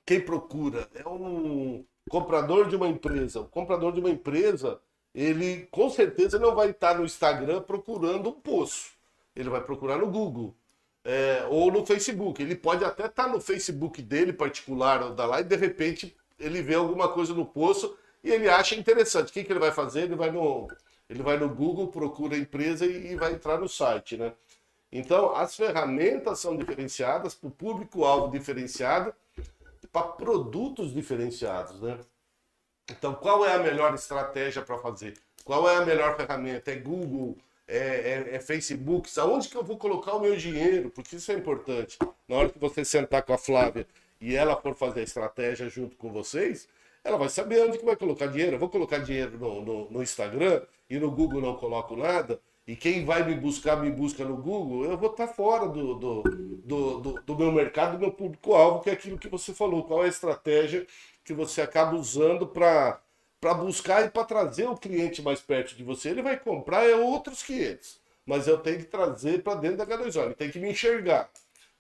quem procura é um comprador de uma empresa. O comprador de uma empresa, ele com certeza não vai estar no Instagram procurando um poço. Ele vai procurar no Google. Ou no Facebook. Ele pode até estar no Facebook dele particular, ou da lá, e de repente ele vê alguma coisa no poço e ele acha interessante. O que ele vai fazer? Ele vai no Google, procura a empresa e vai entrar no site, né? Então, as ferramentas são diferenciadas para o público-alvo diferenciado e para produtos diferenciados, né? Então, qual é a melhor estratégia para fazer? Qual é a melhor ferramenta? É Google? É Facebook? Aonde que eu vou colocar o meu dinheiro? Porque isso é importante. Na hora que você sentar com a Flávia e ela for fazer a estratégia junto com vocês, ela vai saber onde que vai colocar dinheiro. Eu vou colocar dinheiro no Instagram e no Google não coloco nada. E quem vai me busca no Google, eu vou estar fora do meu mercado, do meu público-alvo, que é aquilo que você falou. Qual é a estratégia que você acaba usando para buscar e para trazer o cliente mais perto de você? Ele vai comprar outros 500, mas eu tenho que trazer para dentro da H2O. Ele tem que me enxergar.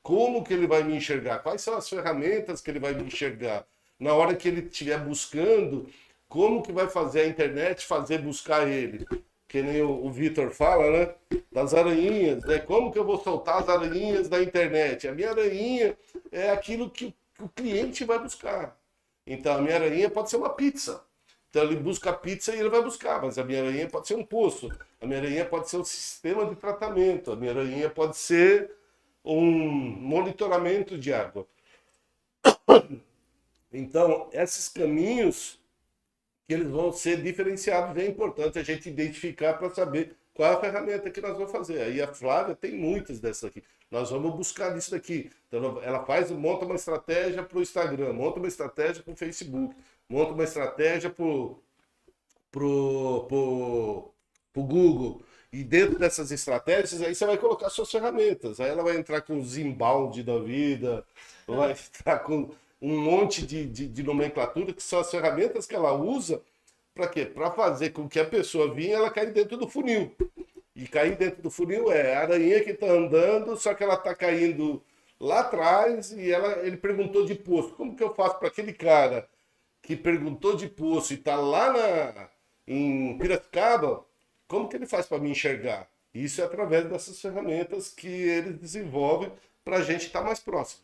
Como que ele vai me enxergar? Quais são as ferramentas que ele vai me enxergar? Na hora que ele estiver buscando, como que vai fazer a internet buscar ele? Que nem o Vitor fala, né? Das aranhinhas, né? Como que eu vou soltar as aranhinhas da internet? A minha aranhinha é aquilo que o cliente vai buscar. Então, a minha aranhinha pode ser uma pizza. Então, ele busca a pizza e ele vai buscar, mas a minha aranhinha pode ser um poço. A minha aranhinha pode ser um sistema de tratamento. A minha aranhinha pode ser um monitoramento de água. Então, esses caminhos que eles vão ser diferenciados, é importante a gente identificar para saber qual é a ferramenta que nós vamos fazer. Aí a Flávia tem muitas dessas aqui. Nós vamos buscar disso daqui. Então, ela monta uma estratégia para o Instagram, monta uma estratégia para o Facebook, monta uma estratégia para o Google. E dentro dessas estratégias, aí você vai colocar suas ferramentas. Aí ela vai entrar com os inbound da vida, vai entrar com um monte de nomenclatura, que são as ferramentas que ela usa para quê? Para fazer com que a pessoa vinha ela cair dentro do funil. E cair dentro do funil é a aranha que está andando, só que ela está caindo lá atrás e ele perguntou de poço. Como que eu faço para aquele cara que perguntou de poço e está lá em Piracicaba? Como que ele faz para me enxergar? Isso é através dessas ferramentas que eles desenvolvem para a gente estar mais próximo.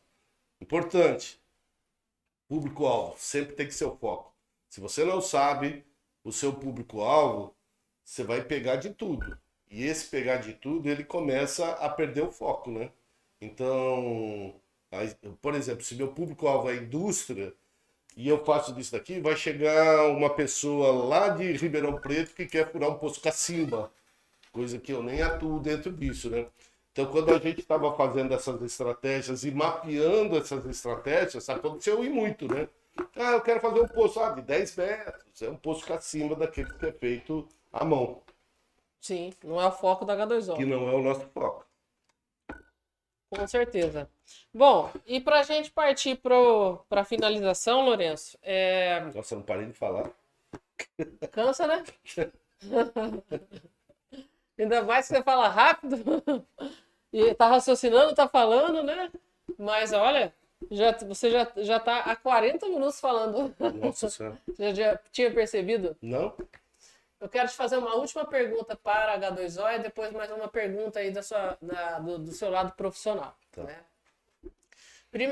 Importante. Público-alvo sempre tem que ser o foco. Se você não sabe o seu público-alvo, você vai pegar de tudo. E esse pegar de tudo, ele começa a perder o foco, né? Então, por exemplo, se meu público-alvo é indústria e eu faço disso daqui, vai chegar uma pessoa lá de Ribeirão Preto que quer furar um poço cacimba, coisa que eu nem atuo dentro disso, né? Então, quando a gente estava fazendo essas estratégias e mapeando essas estratégias, aconteceu e muito, né? Ah, eu quero fazer um poço de 10 metros, é um poço cacimba daquele que é feito à mão, Sim, não é o foco da que H2O. não é o nosso foco. Com certeza. Bom, e para a gente partir para a finalização, Lourenço, Nossa, eu não parei de falar. cansa, né? Ainda mais que você fala rápido e tá raciocinando, tá falando, né? Mas olha, você já tá há 40 minutos falando. Nossa Senhora. Você já tinha percebido? Não? Eu quero te fazer uma última pergunta para H2O e depois mais uma pergunta aí do seu lado profissional. Tá. Né?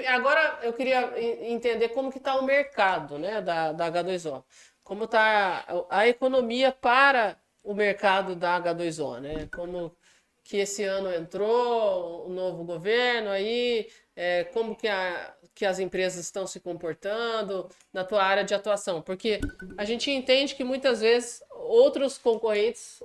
Agora eu queria entender como que está o mercado, né, da H2O. Como está a economia para o mercado da H2O, né? Como que esse ano entrou o novo governo aí, como que as empresas estão se comportando na tua área de atuação. Porque a gente entende que muitas vezes outros concorrentes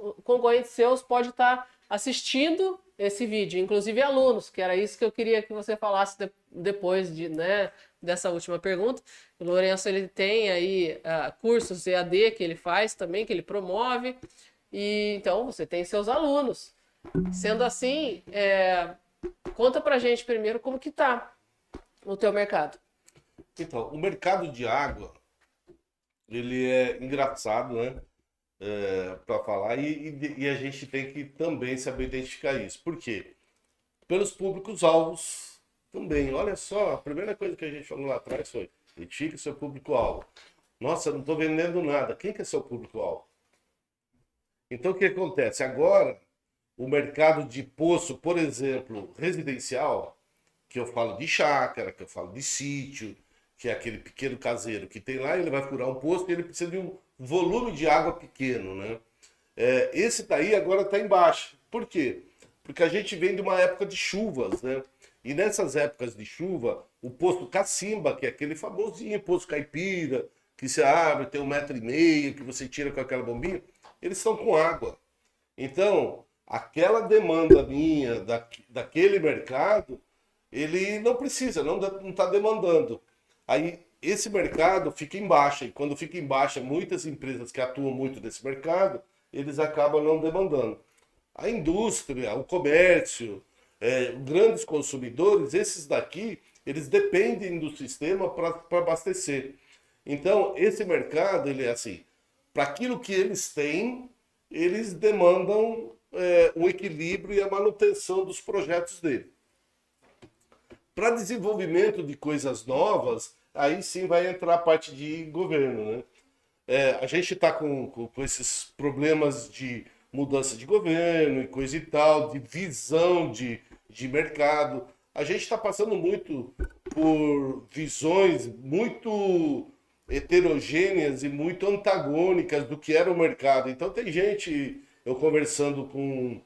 seus podem estar assistindo esse vídeo, inclusive alunos, que era isso que eu queria que você falasse depois né, dessa última pergunta. O Lourenço, ele tem aí cursos EAD que ele faz também, que ele promove, e então você tem seus alunos. Sendo assim, conta pra gente primeiro como que tá no teu mercado. Então, o mercado de água, ele é engraçado, né? Para falar, e a gente tem que também saber identificar isso. Por quê? Pelos públicos-alvos também. Olha só, a primeira coisa que a gente falou lá atrás foi: identifique seu público-alvo. Nossa, não estou vendendo nada. Quem que é seu público-alvo? Então, o que acontece? Agora, o mercado de poço, por exemplo, residencial, que eu falo de chácara, que eu falo de sítio, que é aquele pequeno caseiro que tem lá, ele vai furar um poço e ele precisa de um volume de água pequeno, né? Esse daí agora está em baixa. Por quê? Porque a gente vem de uma época de chuvas, né? E nessas épocas de chuva, o poço cacimba, que é aquele famosinho poço caipira, que você abre, tem 1,5 m, que você tira com aquela bombinha, eles estão com água. Então, aquela demanda minha, daquele mercado, ele não precisa, não está demandando. Aí esse mercado fica em baixa, e quando fica em baixa, muitas empresas que atuam muito nesse mercado, eles acabam não demandando. A indústria, o comércio, grandes consumidores, esses daqui, eles dependem do sistema para abastecer. Então, esse mercado, ele é assim, para aquilo que eles têm, eles demandam o equilíbrio e a manutenção dos projetos dele. Para desenvolvimento de coisas novas, aí sim vai entrar a parte de governo, né? A gente está com esses problemas de mudança de governo e coisa e tal, de visão de mercado. A gente está passando muito por visões muito heterogêneas e muito antagônicas do que era o mercado. Então tem gente, eu conversando com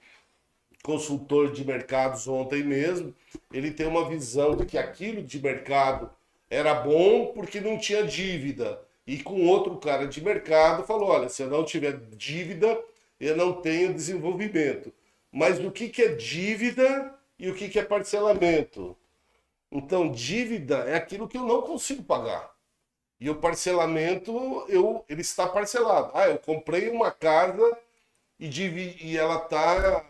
consultor de mercados ontem mesmo, ele tem uma visão de que aquilo de mercado era bom porque não tinha dívida. E com outro cara de mercado falou, olha, se eu não tiver dívida, eu não tenho desenvolvimento. Mas o que é dívida e o que é parcelamento? Então, dívida é aquilo que eu não consigo pagar. E o parcelamento, ele está parcelado. Eu comprei uma casa e ela está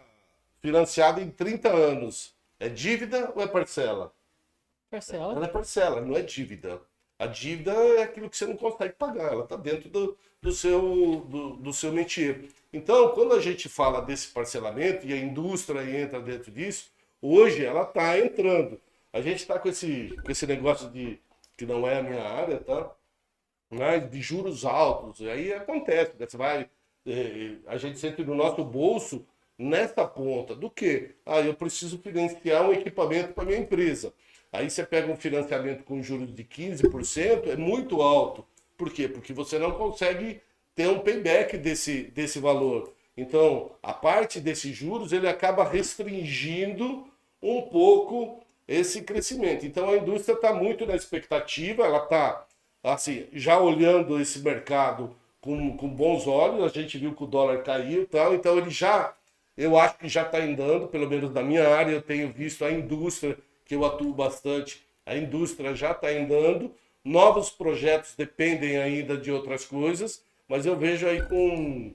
financiada em 30 anos. É dívida ou é parcela? Parcela. Ela é parcela, não é dívida. A dívida é aquilo que você não consegue pagar, ela está dentro do seu métier. Então, quando a gente fala desse parcelamento, e a indústria entra dentro disso, hoje ela está entrando. A gente está com esse negócio que não é a minha área, tá? Mas de juros altos, e aí acontece, né? A gente sente no nosso bolso nessa ponta do quê? Eu preciso financiar um equipamento para minha empresa. Aí você pega um financiamento com juros de 15%, é muito alto. Por quê? Porque você não consegue ter um payback desse valor. Então, a parte desses juros, ele acaba restringindo um pouco esse crescimento. Então, a indústria está muito na expectativa, ela está assim, já olhando esse mercado com bons olhos. A gente viu que o dólar caiu e tal, então ele já, eu acho que já está andando, pelo menos na minha área, eu tenho visto a indústria, que eu atuo bastante, a indústria já está andando. Novos projetos dependem ainda de outras coisas, mas eu vejo aí com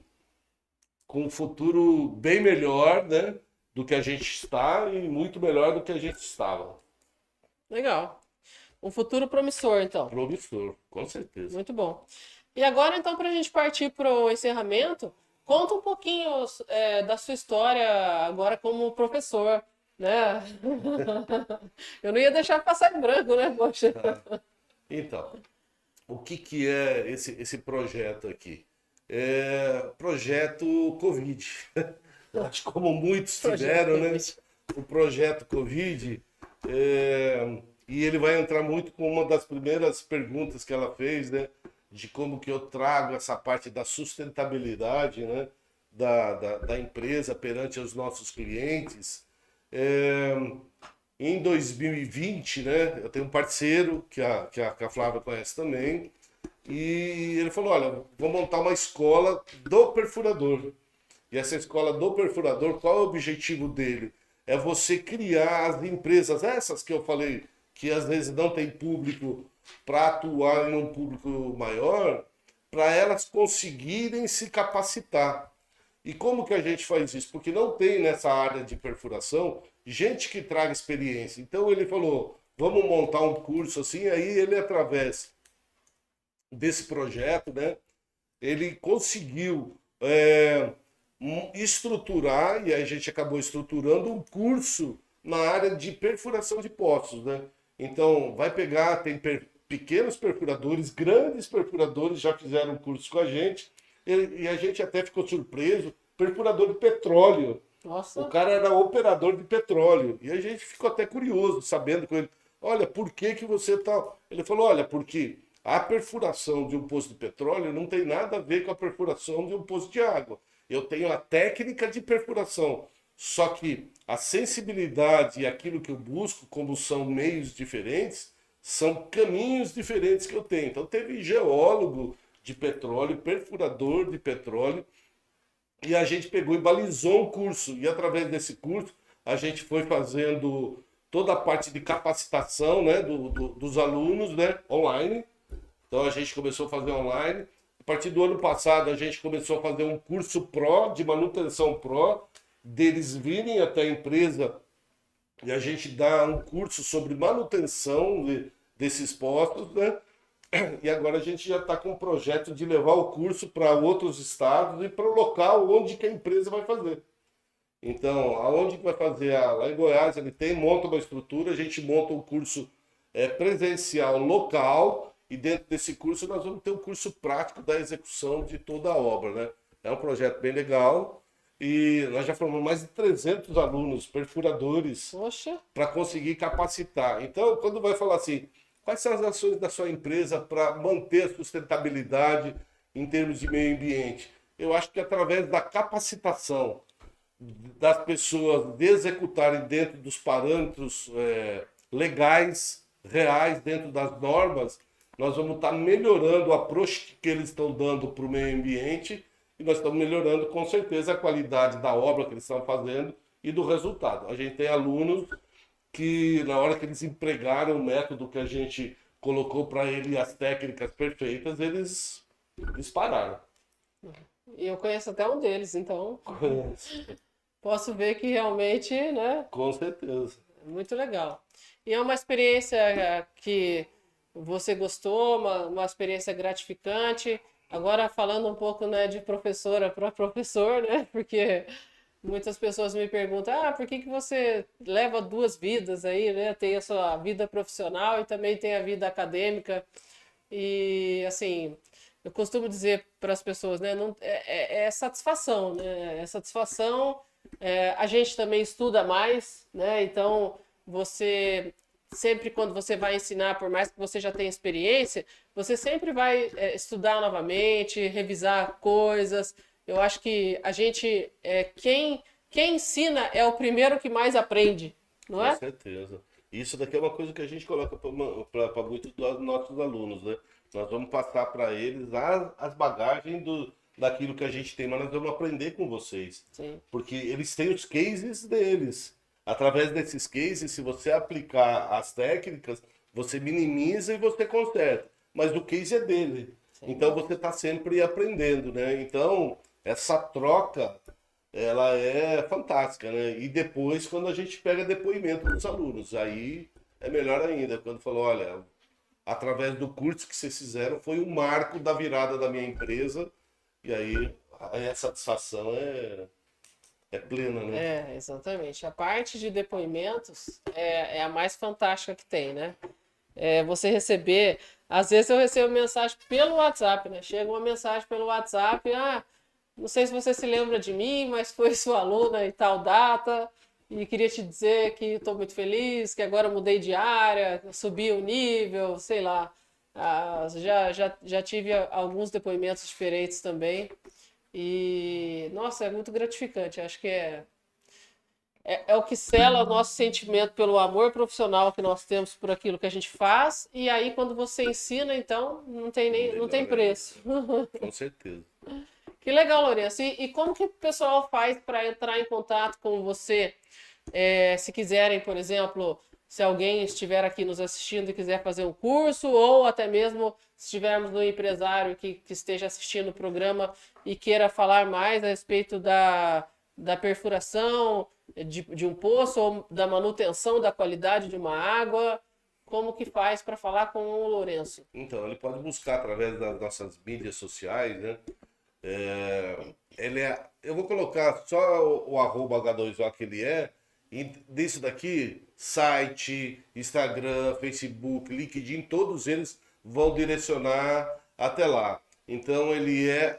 um futuro bem melhor, né, do que a gente está e muito melhor do que a gente estava. Legal. Um futuro promissor, então. Promissor, com certeza. Muito bom. E agora, então, para a gente partir para o encerramento, conta um pouquinho da sua história agora como professor, né? Eu não ia deixar passar em branco, né, poxa? Então, o que é esse projeto aqui? É projeto Covid. Acho que como muitos tiveram, né? O projeto Covid. E ele vai entrar muito com uma das primeiras perguntas que ela fez, né? De como que eu trago essa parte da sustentabilidade, né? Da empresa perante os nossos clientes. Em 2020, né? Eu tenho um parceiro que a Flávia conhece também. E ele falou, olha, vou montar uma escola do perfurador. E essa escola do perfurador, qual é o objetivo dele? É você criar as empresas, essas que eu falei, que às vezes não tem público para atuar em um público maior, para elas conseguirem se capacitar. E como que a gente faz isso? Porque não tem nessa área de perfuração gente que traga experiência. Então ele falou, vamos montar um curso assim, aí ele através desse projeto, né, ele conseguiu estruturar, e a gente acabou estruturando um curso na área de perfuração de poços, né? Então, vai pegar, tem pequenos perfuradores, grandes perfuradores já fizeram um curso com a gente, e a gente até ficou surpreso, perfurador de petróleo. Nossa. O cara era operador de petróleo, e a gente ficou até curioso, sabendo com ele, olha, por que que você tá... Ele falou, olha, porque a perfuração de um poço de petróleo não tem nada a ver com a perfuração de um poço de água. Eu tenho a técnica de perfuração, só que a sensibilidade e aquilo que eu busco, como são meios diferentes, são caminhos diferentes que eu tenho. Então teve geólogo de petróleo, perfurador de petróleo, e a gente pegou e balizou um curso. E através desse curso a gente foi fazendo toda a parte de capacitação, né, dos alunos, né, online. Então a gente começou a fazer online. A partir do ano passado a gente começou a fazer um curso pró, de manutenção pró, deles virem até a empresa e a gente dá um curso sobre manutenção desses postos, né? E agora a gente já está com um projeto de levar o curso para outros estados e para o local onde que a empresa vai fazer. Então, aonde que vai fazer? Lá em Goiás ele monta uma estrutura, a gente monta um curso presencial local, e dentro desse curso nós vamos ter um curso prático da execução de toda a obra, né? É um projeto bem legal e nós já formamos mais de 300 alunos, perfuradores, para conseguir capacitar. Então, quando vai falar assim, quais são as ações da sua empresa para manter a sustentabilidade em termos de meio ambiente? Eu acho que através da capacitação das pessoas de executarem dentro dos parâmetros legais, reais, dentro das normas, nós vamos estar melhorando o approach que eles estão dando para o meio ambiente e nós estamos melhorando com certeza a qualidade da obra que eles estão fazendo e do resultado. A gente tem alunos que na hora que eles empregaram o método que a gente colocou para ele, as técnicas perfeitas, eles pararam. E eu conheço até um deles, então posso ver que realmente, né? Com certeza. Muito legal. E é uma experiência que você gostou, uma experiência gratificante. Agora falando um pouco, né, de professora para professor, né? Porque muitas pessoas me perguntam, por que você leva duas vidas aí, né? Tem a sua vida profissional e também tem a vida acadêmica. E assim, eu costumo dizer para as pessoas, né? Não, é satisfação, né? É satisfação. A gente também estuda mais, né? Então você sempre quando você vai ensinar, por mais que você já tenha experiência, você sempre vai estudar novamente, revisar coisas. Eu acho que a gente, quem ensina é o primeiro que mais aprende, não é? Com certeza. Isso daqui é uma coisa que a gente coloca para muitos dos nossos alunos, né? Nós vamos passar para eles as bagagens daquilo que a gente tem, mas nós vamos aprender com vocês. Sim. Porque eles têm os cases deles. Através desses cases, se você aplicar as técnicas, você minimiza e você conserta. Mas o case é dele. Sim. Então você está sempre aprendendo, né? Então, essa troca, ela é fantástica, né? E depois, quando a gente pega depoimento dos alunos, aí é melhor ainda. Quando falou, olha, através do curso que vocês fizeram, foi um marco da virada da minha empresa. E aí a satisfação é plena, né? Exatamente. A parte de depoimentos é a mais fantástica que tem, né? Você receber... Às vezes eu recebo mensagem pelo WhatsApp, né? Chega uma mensagem pelo WhatsApp, não sei se você se lembra de mim, mas foi sua aluna e tal data, e queria te dizer que estou muito feliz, que agora mudei de área, subi o nível, sei lá. Já tive alguns depoimentos diferentes também. E, nossa, é muito gratificante. Acho que é o que sela o nosso sentimento pelo amor profissional que nós temos por aquilo que a gente faz. E aí, quando você ensina, então, não tem preço. Com certeza. Que legal, Lourenço. E como que o pessoal faz para entrar em contato com você? Se quiserem, por exemplo, se alguém estiver aqui nos assistindo e quiser fazer um curso, ou até mesmo se tivermos um empresário que esteja assistindo o programa e queira falar mais a respeito da perfuração de um poço ou da manutenção da qualidade de uma água, como que faz para falar com o Lourenço? Então, ele pode buscar através das nossas mídias sociais, né? Eu vou colocar só o @H2O que ele é, e disso daqui, site, Instagram, Facebook, LinkedIn, todos eles vão direcionar até lá. Então ele é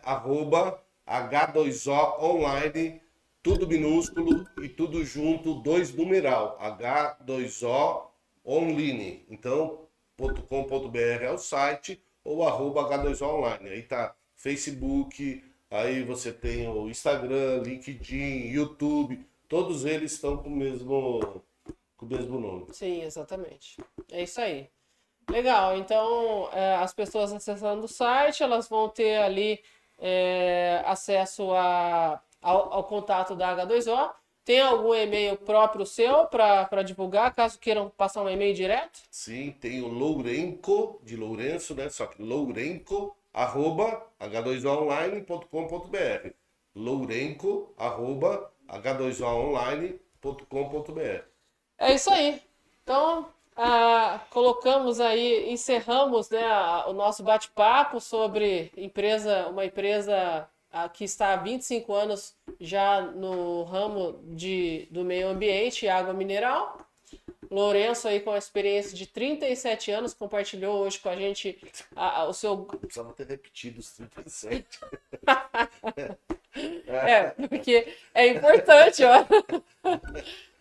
@H2O online, tudo minúsculo e tudo junto, 2 numeral, H2O online. Então, .com.br é o site, ou @H2O online. Aí tá Facebook, aí você tem o Instagram, LinkedIn, YouTube, todos eles estão com o mesmo nome. Sim, exatamente. É isso aí. Legal, então as pessoas acessando o site, elas vão ter ali acesso ao contato da H2O. Tem algum e-mail próprio seu para divulgar, caso queiram passar um e-mail direto? Sim, tem o Lourenco, de Lourenço, né? Só que Lourenco, @H2Oonline.com.br. Lourenco, @H2Oonline.com.br. É isso aí. Então, colocamos aí, encerramos, né, o nosso bate-papo sobre uma empresa que está há 25 anos já no ramo do meio ambiente e água mineral. Lourenço aí com a experiência de 37 anos, compartilhou hoje com a gente o seu... Precisava ter repetido os 37. Porque é importante, ó.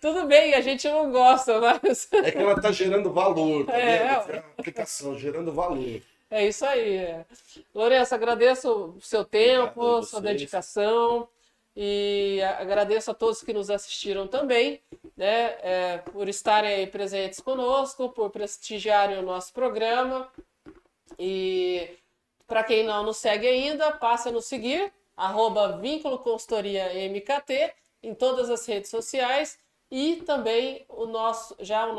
Tudo bem, a gente não gosta, mas... É que ela está gerando valor, tá vendo? É uma aplicação, gerando valor. É isso aí. Lourenço, agradeço o seu tempo, sua dedicação, e agradeço a todos que nos assistiram também, né, por estarem aí presentes conosco, por prestigiarem o nosso programa. E para quem não nos segue ainda, passe a nos seguir, @Vínculo Consultoria MKT, em todas as redes sociais. E também o nosso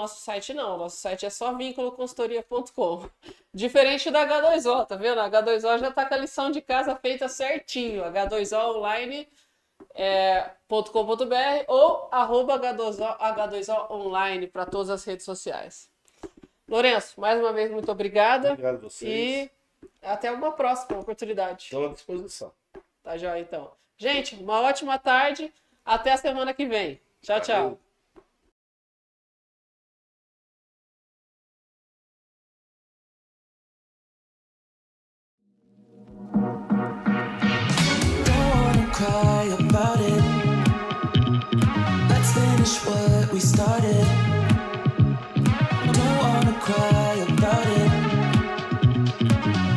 site não, o nosso site é só vinculoconsultoria.com. Diferente da H2O, tá vendo? A H2O já tá com a lição de casa feita certinho, H2Oonline.com.br ou @H2O online para todas as redes sociais. Lourenço, mais uma vez, muito obrigada. Obrigado a vocês. E até uma próxima oportunidade. Estou à disposição. Tá joia, então. Gente, uma ótima tarde. Até a semana que vem. Tchau, tchau. Cry about it. Let's finish what we started. Don't wanna cry about it.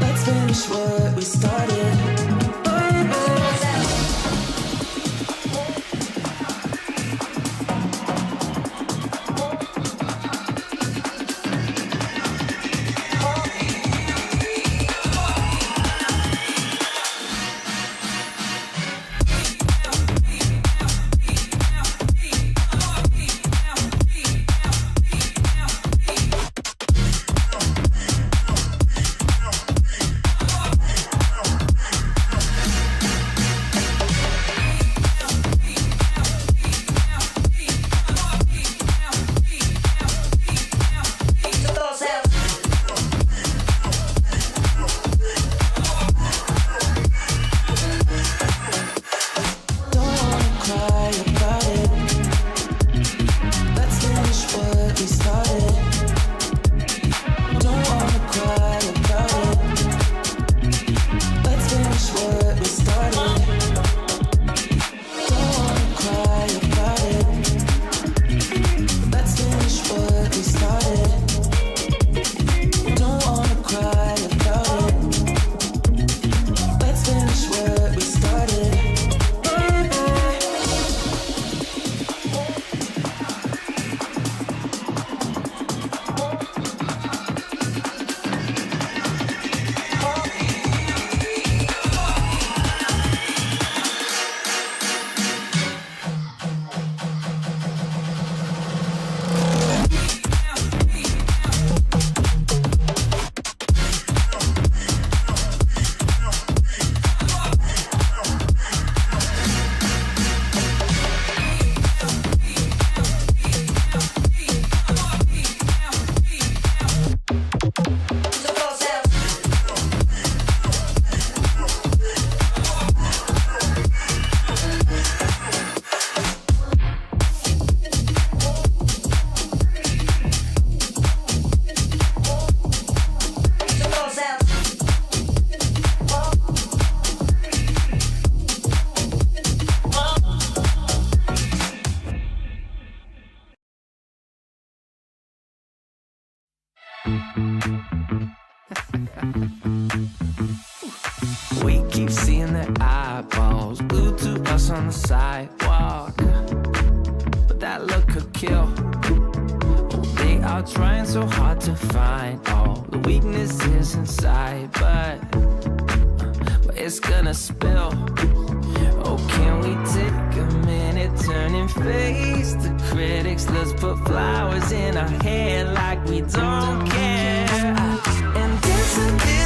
Let's finish what we started. Oh, We keep seeing their eyeballs glued to us on the sidewalk, but that look could kill. Oh, they are trying so hard to find all the weaknesses inside, but it's gonna spill. Oh, can we take a minute, turn and face the critics? Let's put flowers in our hair like we don't care, and dance a